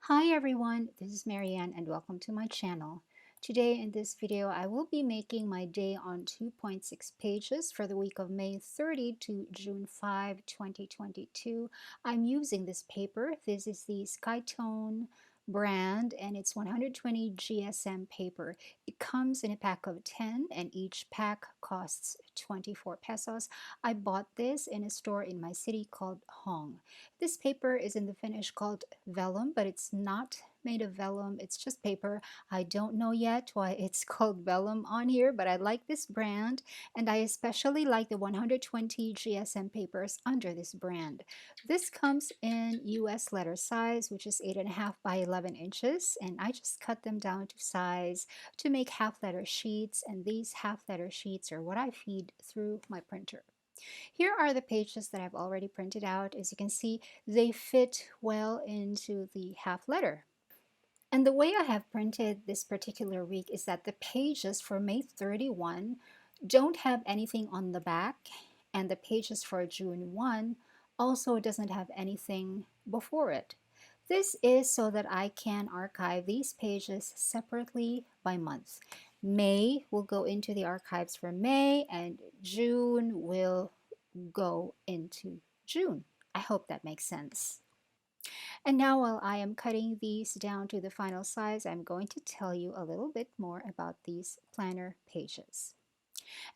Hi everyone, this is Marianne and welcome to my channel. Today in this video, I will be making my day on 2.6 pages for the week of May 30 to June 5, 2022. I'm using this paper. This is the Skytone brand and it's 120 GSM paper. It comes in a pack of 10 and each pack costs 24 pesos. I bought this in a store in my city called Hong. This paper is in the finish called vellum, but it's not made of vellum, it's just paper. I don't know yet why it's called vellum on here, but I like this brand, and I especially like the 120 GSM papers under this brand. This comes in US letter size, which is 8.5 by 11 inches, and I just cut them down to size to make half letter sheets, and these half letter sheets are what I feed through my printer. Here are the pages that I've already printed out. As you can see, they fit well into the half letter. And the way I have printed this particular week is that the pages for May 31 don't have anything on the back, and the pages for June 1 also doesn't have anything before it. This is so that I can archive these pages separately by month. May will go into the archives for May, and June will go into June. I hope that makes sense. And now while I am cutting these down to the final size, I'm going to tell you a little bit more about these planner pages.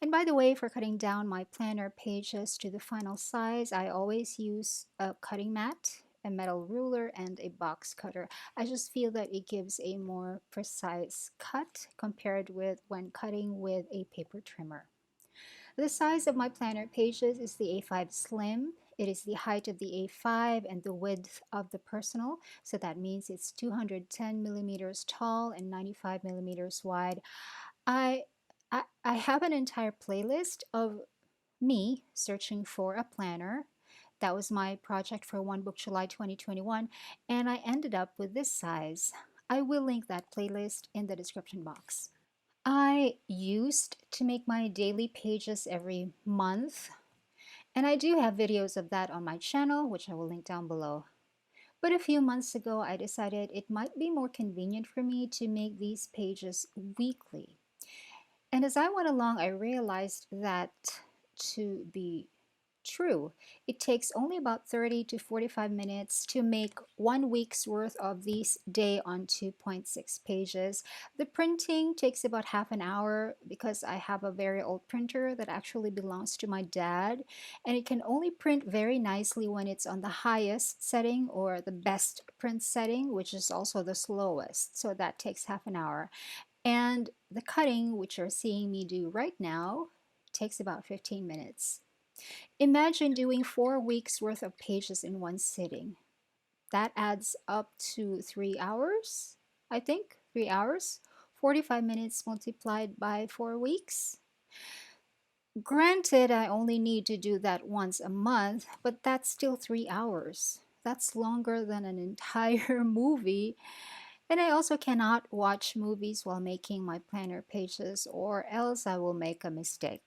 And by the way, for cutting down my planner pages to the final size, I always use a cutting mat, a metal ruler, and a box cutter. I just feel that it gives a more precise cut compared with when cutting with a paper trimmer. The size of my planner pages is the A5 Slim. It is the height of the A5 and the width of the personal, so that means it's 210 millimeters tall and 95 millimeters wide. I, I have an entire playlist of me searching for a planner. That was my project for One Book July 2021, and I ended up with this size. I will link that playlist in the description box. I used to make my daily pages every month, and I do have videos of that on my channel, which I will link down below. But a few months ago, I decided it might be more convenient for me to make these pages weekly. And as I went along, I realized that to be true, it takes only about 30 to 45 minutes to make 1 week's worth of these day on 2.6 pages. The printing takes about half an hour because I have a very old printer that actually belongs to my dad, and it can only print very nicely when it's on the highest setting or the best print setting, which is also the slowest. So that takes half an hour. And the cutting, which you're seeing me do right now, takes about 15 minutes. Imagine doing 4 weeks worth of pages in one sitting. That adds up to 3 hours, I think, 3 hours. 45 minutes multiplied by 4 weeks. Granted, I only need to do that once a month, but that's still 3 hours. That's longer than an entire movie. And I also cannot watch movies while making my planner pages, or else I will make a mistake.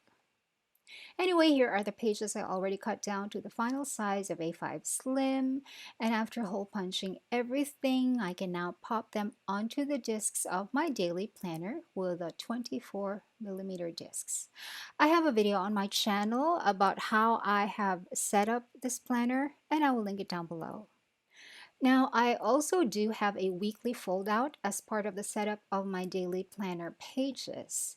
Anyway, here are the pages I already cut down to the final size of A5 Slim, and after hole punching everything, I can now pop them onto the discs of my daily planner with the 24 millimeter discs. I have a video on my channel about how I have set up this planner, and I will link it down below. Now, I also do have a weekly fold out as part of the setup of my daily planner pages.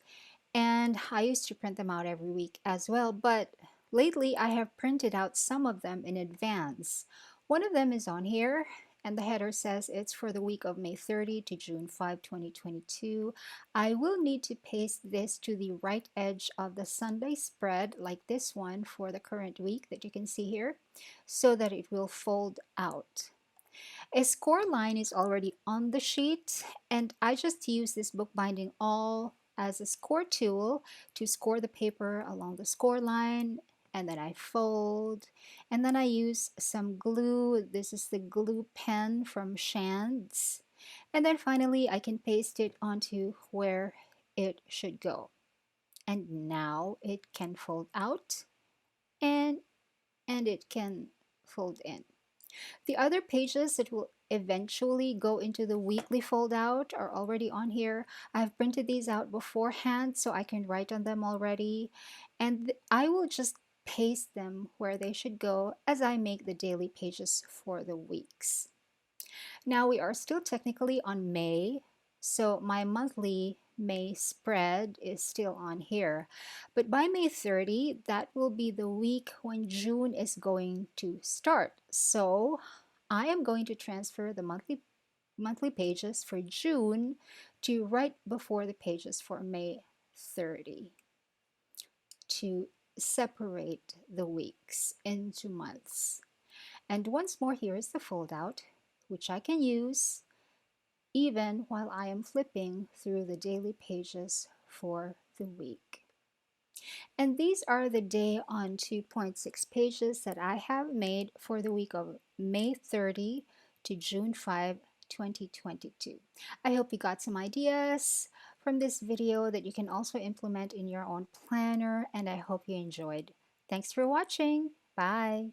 And I used to print them out every week as well, but lately I have printed out some of them in advance. One of them is on here, and the header says it's for the week of May 30 to June 5, 2022. I will need to paste this to the right edge of the Sunday spread, like this one for the current week that you can see here, so that it will fold out. A score line is already on the sheet, and I just use this bookbinding awl as a score tool to score the paper along the score line, and then I fold, and then I use some glue. This is the glue pen from Shands, and then finally I can paste it onto where it should go. And now it can fold out and it can fold in. The other pages eventually go into the weekly fold out are already on here. I've printed these out beforehand so I can write on them already, and I will just paste them where they should go as I make the daily pages for the weeks. Now we are still technically on May, so my monthly May spread is still on here. But by May 30, that will be the week when June is going to start. So I am going to transfer the monthly pages for June to right before the pages for May 30 to separate the weeks into months. And once more, here is the fold out, which I can use even while I am flipping through the daily pages for the week. And these are the day on 2.6 pages that I have made for the week of May 30 to June 5, 2022. I hope you got some ideas from this video that you can also implement in your own planner, and I hope you enjoyed. Thanks for watching. Bye.